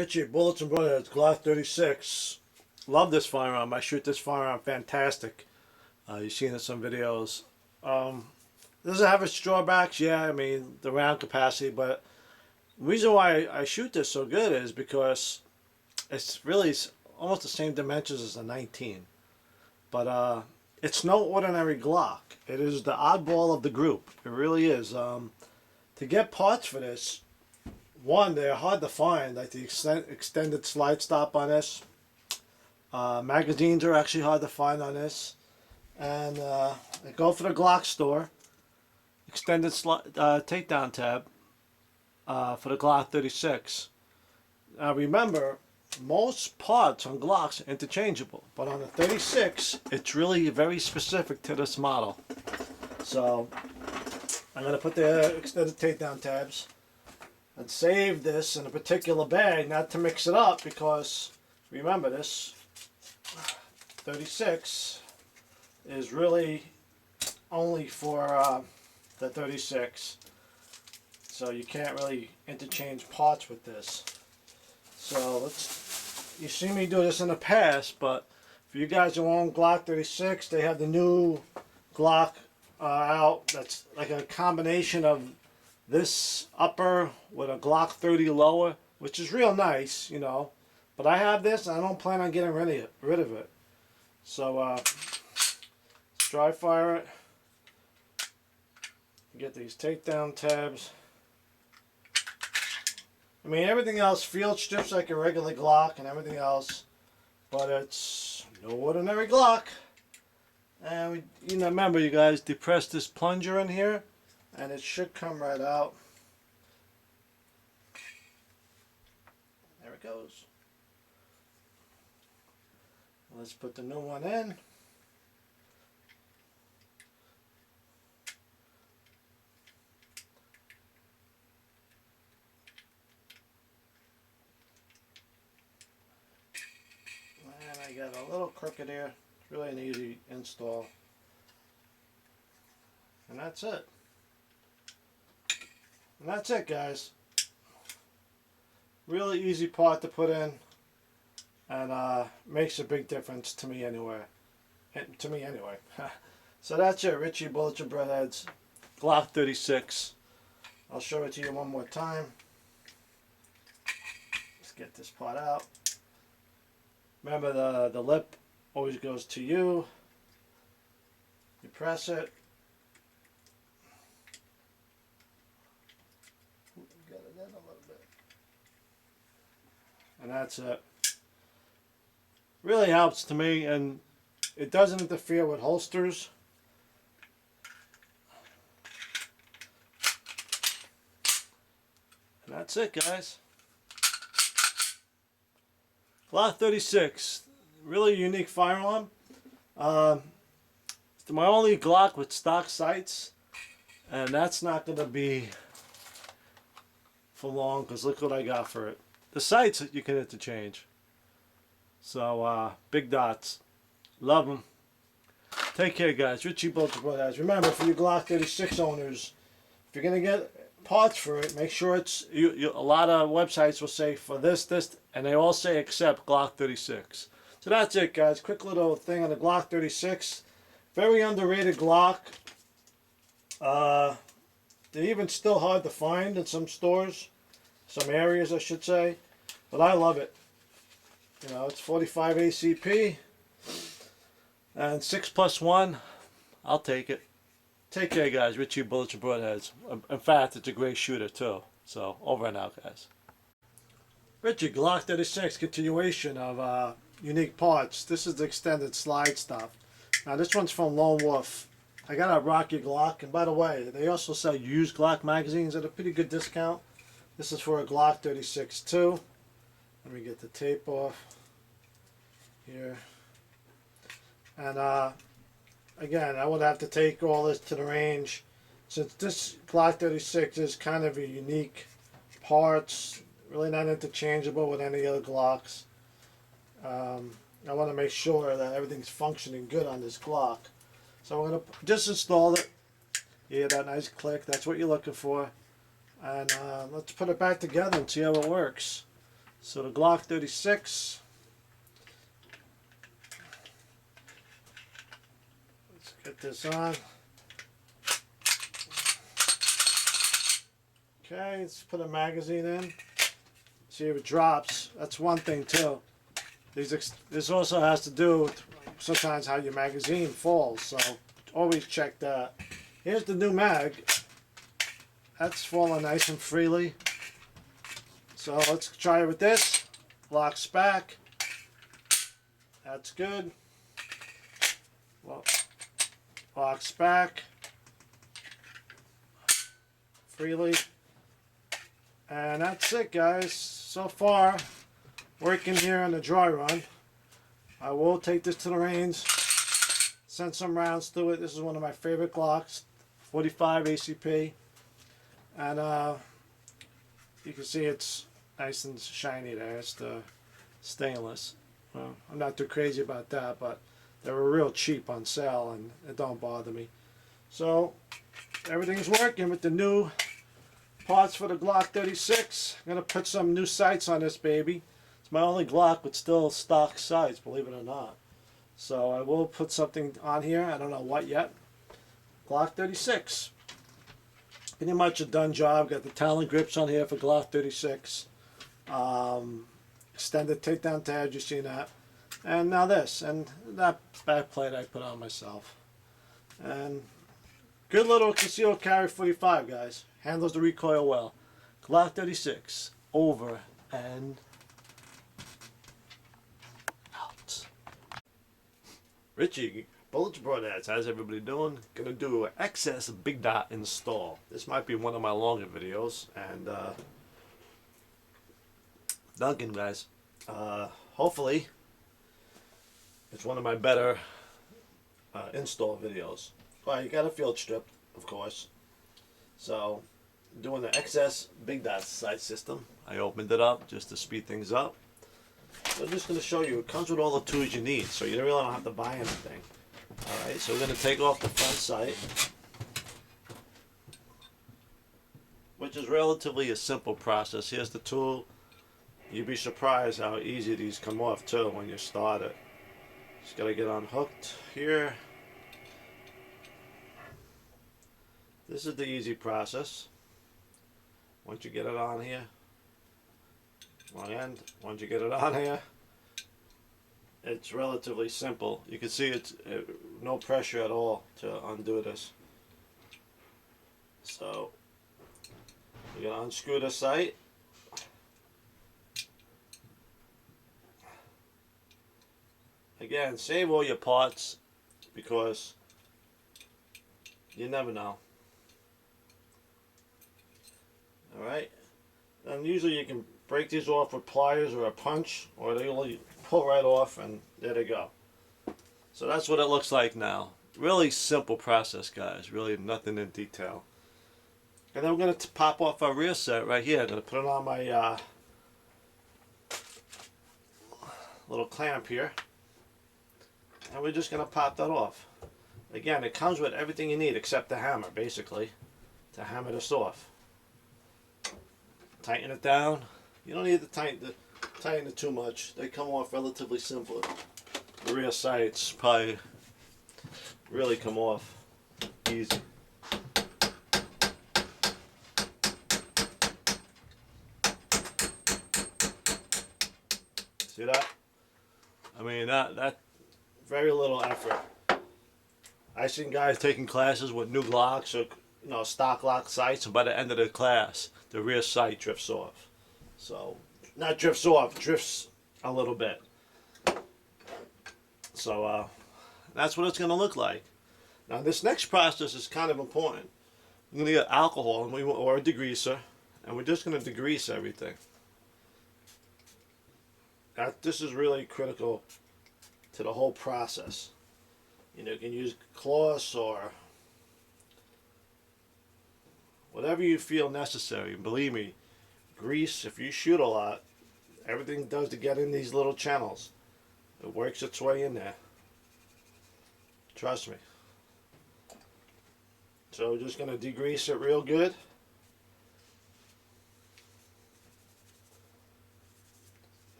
Richie, Bullets and Brothers, Glock 36. Love this firearm. I shoot this firearm fantastic. You've seen it in some videos. Does it have its drawbacks? Yeah, I mean, the round capacity, but the reason why I shoot this so good is because it's really almost the same dimensions as a 19. But it's no ordinary Glock. It is the oddball of the group. It really is. To get parts for this, one, they're hard to find, like the extended slide stop on this. Magazines are actually hard to find on this. And I go for the Glock store. Extended takedown tab for the Glock 36. Now remember, most parts on Glocks are interchangeable, but on the 36, it's really very specific to this model. So I'm going to put the extended takedown tabs and save this in a particular bag, not to mix it up, because remember, this 36 is really only for the 36, so you can't really interchange parts with this. So you see me do this in the past, but for you guys who own Glock 36, they have the new Glock out that's like a combination of this upper with a Glock 30 lower, which is real nice, you know. But I have this, and I don't plan on getting rid of it. So let's dry fire it. Get these takedown tabs. I mean, everything else field strips like a regular Glock and everything else, but it's no ordinary Glock. And remember, you guys, depress this plunger in here, and it should come right out. There it goes. Let's put the new one in. And I got a little crooked here. It's really an easy install. And that's it. And that's it, guys. Really easy part to put in, and makes a big difference to me anyway. So that's it, Richie Bullets and Breadheads, Glock 36. I'll show it to you one more time. Let's get this part out. Remember, the lip always goes to you. You press it. Get it in a little bit. And that's it. Really helps to me, and it doesn't interfere with holsters. And that's it, guys. Glock 36, really unique firearm. It's my only Glock with stock sights, and that's not going to be for long, because look what I got for it. The sights you can interchange. So, big dots. Love them. Take care, guys. Richie Bullets and Brothers. Remember, for you Glock 36 owners, if you're going to get parts for it, make sure it's, a lot of websites will say for this, and they all say except Glock 36. So that's it, guys. Quick little thing on the Glock 36. Very underrated Glock. They're even still hard to find in some stores, some areas I should say, but I love it. You know, it's 45 ACP and 6+1. I'll take it. Take care, guys. Richie Bullets and Broadheads. In fact, it's a great shooter too. So over and out, guys. Richie, Glock 36, continuation of unique parts. This is the extended slide stop. Now this one's from Lone Wolf. I got a Rocky Glock, and by the way, they also sell used Glock magazines at a pretty good discount. This is for a Glock 36 too. Let me get the tape off here. And again, I would have to take all this to the range, since this Glock 36 is kind of a unique parts, really not interchangeable with any other Glocks. I want to make sure that everything's functioning good on this Glock. So I'm going to just install it. You hear that nice click? That's what you're looking for. And let's put it back together and see how it works. So the Glock 36. Let's get this on. Okay, let's put a magazine in. See if it drops. That's one thing too. This also has to do with sometimes how your magazine falls, so always check that. Here's the new mag. That's falling nice and freely. So let's try it with this. Locks back. That's good. Well, locks back freely. And that's it, guys. So far, working here on the dry run. I will take this to the range, send some rounds through it. This is one of my favorite Glocks, 45 ACP. And you can see it's nice and shiny there. It's the stainless. Well, I'm not too crazy about that, but they were real cheap on sale and it don't bother me. So everything's working with the new parts for the Glock 36. I'm going to put some new sights on this baby. It's my only Glock with still stock sights, believe it or not. So I will put something on here. I don't know what yet. Glock 36. Pretty much a done job. Got the Talon grips on here for Glock 36. Extended takedown tabs, you've seen that. And now this. And that back plate I put on myself. And good little concealed carry 45, guys. Handles the recoil well. Glock 36. Over and out. Richie, Bullets Broadheads, how's everybody doing? Gonna do an excess big dot install. This might be one of my longer videos. And Duncan, guys. Hopefully it's one of my better install videos. Well, you got a field strip, of course. So, doing the XS Big Dot sight system. I opened it up just to speed things up. So I'm just going to show you, it comes with all the tools you need, so you really don't have to buy anything. Alright, so we're going to take off the front sight, which is relatively a simple process. Here's the tool. You'd be surprised how easy these come off too when you start it. Just got to get unhooked here. This is the easy process. Once you get it on here, once you get it on here, it's relatively simple. You can see it's no pressure at all to undo this. So you're gonna unscrew the sight. Again, save all your parts because you never know. Alright, and usually you can break these off with pliers or a punch, or they only pull right off and there they go. So that's what it looks like now. Really simple process, guys, really nothing in detail. And then we're going to pop off our rear set right here. I'm going to put it on my little clamp here. And we're just going to pop that off. Again, it comes with everything you need except the hammer, basically, to hammer this off. Tighten it down. You don't need to tighten it too much. They come off relatively simple. The rear sights probably really come off easy. See that? I mean, that very little effort. I've seen guys taking classes with new Glocks or stock lock sights, and by the end of the class, the rear sight drifts off. So, not drifts off, drifts a little bit. So, that's what it's going to look like. Now, this next process is kind of important. I'm going to get alcohol or a degreaser, and we're just going to degrease everything. This is really critical to the whole process. You can use cloths or whatever you feel necessary. And believe me, grease, if you shoot a lot, everything does to get in these little channels. It works its way in there. Trust me. So we're just going to degrease it real good.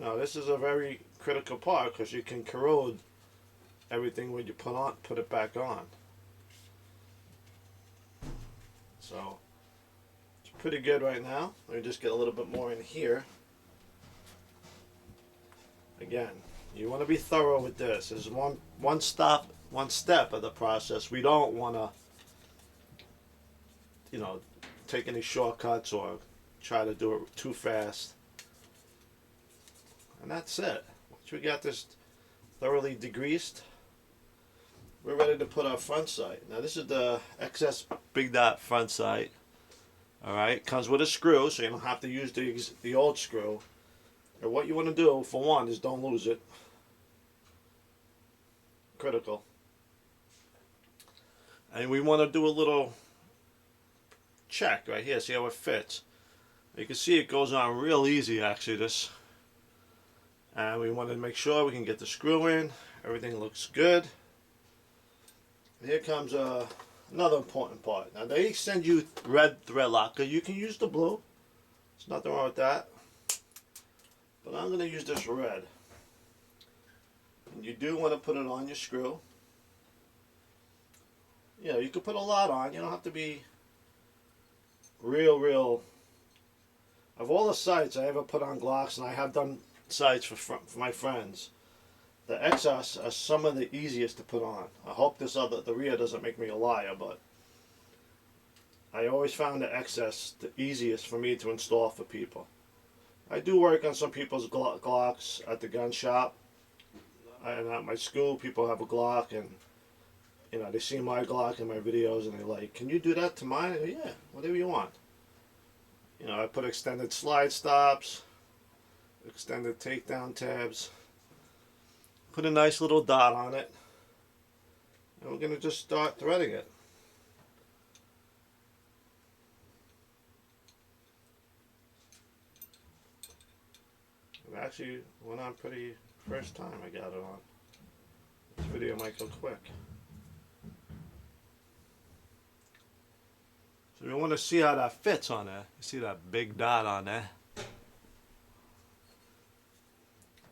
Now this is a very critical part because you can corrode everything when you put it back on. So it's pretty good right now. Let me just get a little bit more in here. Again, you want to be thorough with this. This is one step of the process. We don't want to, take any shortcuts or try to do it too fast. And that's it. Once we got this thoroughly degreased, we're ready to put our front sight. Now this is the XS Big Dot front sight. Alright, comes with a screw, so you don't have to use the old screw. And what you want to do, for one, is don't lose it. Critical. And we want to do a little check right here, see how it fits. You can see it goes on real easy actually, this. And we want to make sure we can get the screw in. Everything looks good. Here comes another important part. Now they send you red thread locker. You can use the blue. There's nothing wrong with that. But I'm going to use this red. And you do want to put it on your screw. You can put a lot on. You don't have to be real. Of all the sights I ever put on Glocks, and I have done sights for my friends, the XS are some of the easiest to put on. I hope the rear doesn't make me a liar, but I always found the XS the easiest for me to install for people. I do work on some people's Glocks at the gun shop, and at my school people have a Glock, and they see my Glock in my videos and they're like, "Can you do that to mine?" I go, "Yeah, whatever you want." I put extended slide stops, extended takedown tabs, put a nice little dot on it, and we're going to just start threading it. It actually went on pretty first time I got it on. This video might go quick. So we want to see how that fits on there. You see that big dot on there?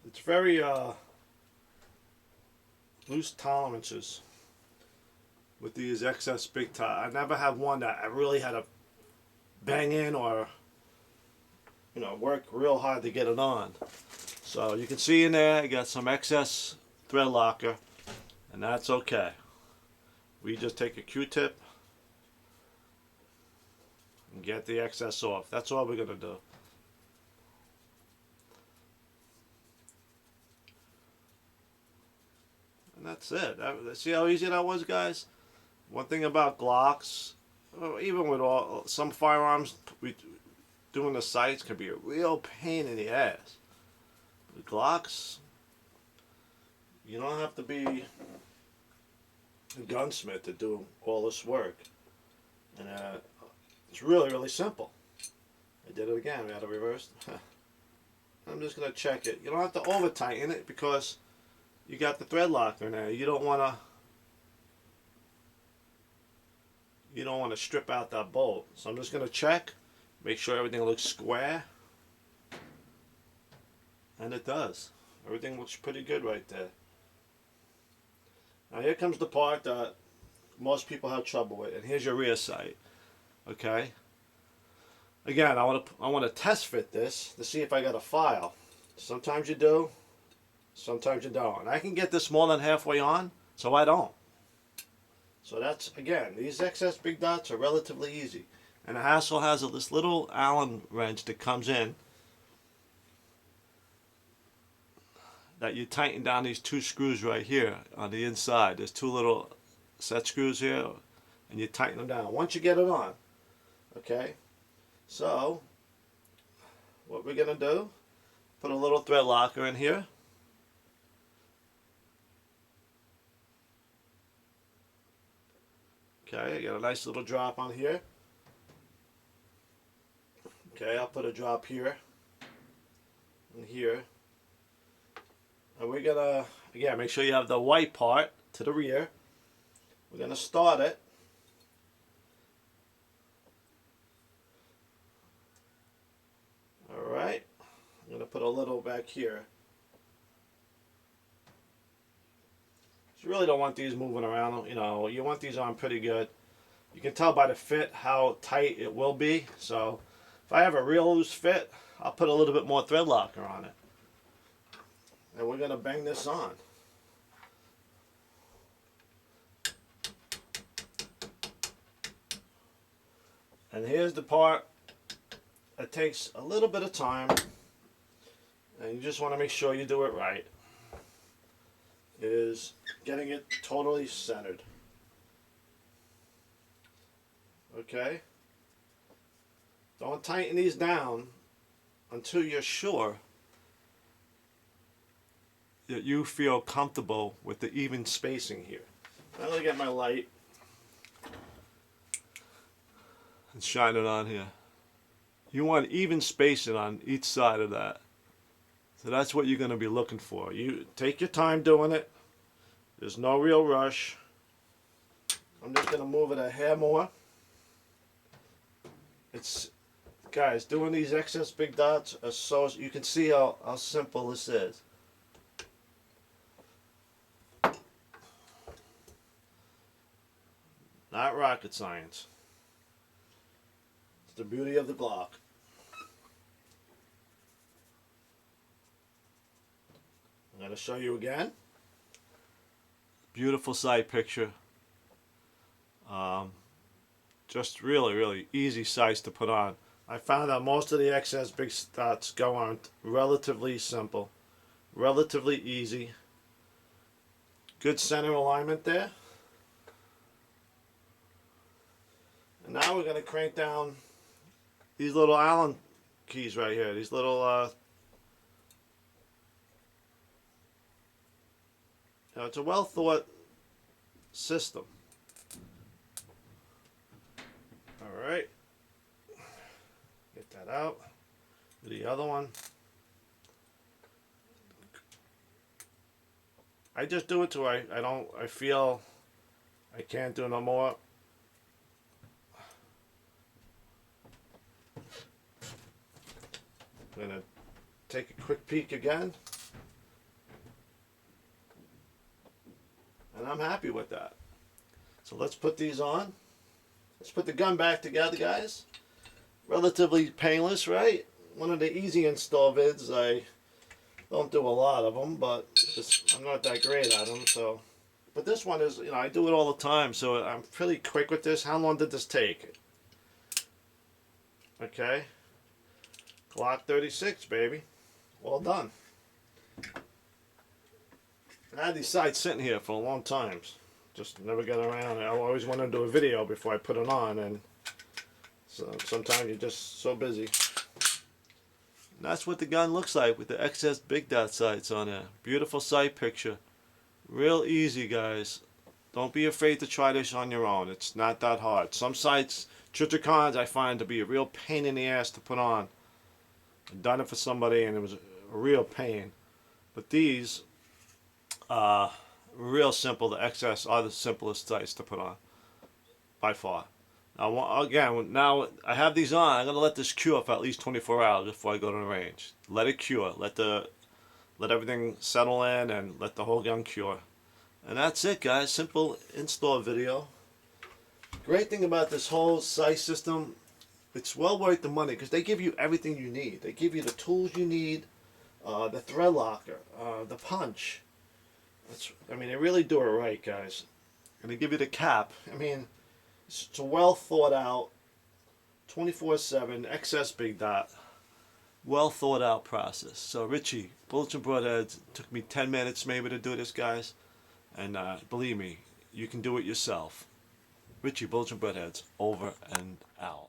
It's very loose tolerances with these XS Big Dot. I never had one that I really had to bang in or work real hard to get it on. So you can see in there I got some XS thread locker, and that's okay. We just take a Q-tip and get the excess off. That's all we're going to do. And that's it. See how easy that was, guys? One thing about Glocks, even with some firearms, doing the sights can be a real pain in the ass. With Glocks, you don't have to be a gunsmith to do all this work. And it's really simple. I did it again. We had it reversed. I'm just going to check it. You don't have to over tighten it because you got the thread locker in there. You don't want to strip out that bolt. So I'm just going to check, make sure everything looks square. And it does. Everything looks pretty good right there. Now here comes the part that most people have trouble with, and here's your rear sight. Okay. Again, I want to test fit this to see if I got a file. Sometimes you do, sometimes you don't. And I can get this more than halfway on, so I don't. So that's, again, these XS Big Dots are relatively easy. And the Hassel has this little Allen wrench that comes in that you tighten down these two screws right here on the inside. There's two little set screws here, and you tighten them down once you get it on. Okay, so what we're going to do, put a little thread locker in here. Okay, I got a nice little drop on here. Okay, I'll put a drop here and here. And we're going to, again, make sure you have the white part to the rear. We're going to start it. Alright, I'm going to put a little back here. You really don't want these moving around. You know, you want these on pretty good. You can tell by the fit how tight it will be. So if I have a real loose fit, I'll put a little bit more thread locker on it. And we're going to bang this on. And here's the part that takes a little bit of time, and you just want to make sure you do it right, is getting it totally centered. Okay? Don't tighten these down until you're sure that you feel comfortable with the even spacing here. I'm going to get my light and shine it on here. You want even spacing on each side of that. So that's what you're going to be looking for. You take your time doing it. There's no real rush. I'm just going to move it a hair more. It's, guys, doing these excess big dots are so, you can see how simple this is. Not rocket science. It's the beauty of the Glock. I'm going to show you again. Beautiful side picture. Just really easy sights to put on. I found that most of the excess big dots go on relatively simple, relatively easy. Good center alignment there. And now we're going to crank down these little Allen keys right here. These little, you know, it's a well thought system. Alright. Get that out. The other one. I just do it till I feel I can't do no more. I'm going to take a quick peek again. And I'm happy with that. So let's put these on. Let's put the gun back together, guys. Relatively painless, right? One of the easy install vids. I don't do a lot of them, but I'm not that great at them. So, but this one is, you know, I do it all the time, so I'm pretty quick with this. How long did this take? Okay. Glock 36, baby. Well done. I had these sights sitting here for a long time. Just never got around. I always wanted to do a video before I put it on, and so sometimes you're just so busy. And that's what the gun looks like with the excess big dot sights on it. Beautiful sight picture. Real easy, guys. Don't be afraid to try this on your own. It's not that hard. Some sights, Triticons, I find to be a real pain in the ass to put on. I've done it for somebody and it was a real pain. But these, real simple. The XS are the simplest sights to put on by far. Now again, now I have these on. I'm gonna let this cure for at least 24 hours before I go to the range. Let it cure. Let everything settle in and let the whole gun cure. And that's it, guys. Simple install video. Great thing about this whole sight system, it's well worth the money because they give you everything you need. They give you the tools you need, the thread locker, the punch. I mean, they really do it right, guys. And they give you the cap. I mean, it's a well thought out, 24/7 XS big dot, well thought out process. So Richie, Bullets and Broadheads, took me 10 minutes maybe to do this, guys. And believe me, you can do it yourself. Richie, Bullets and Broadheads, over and out.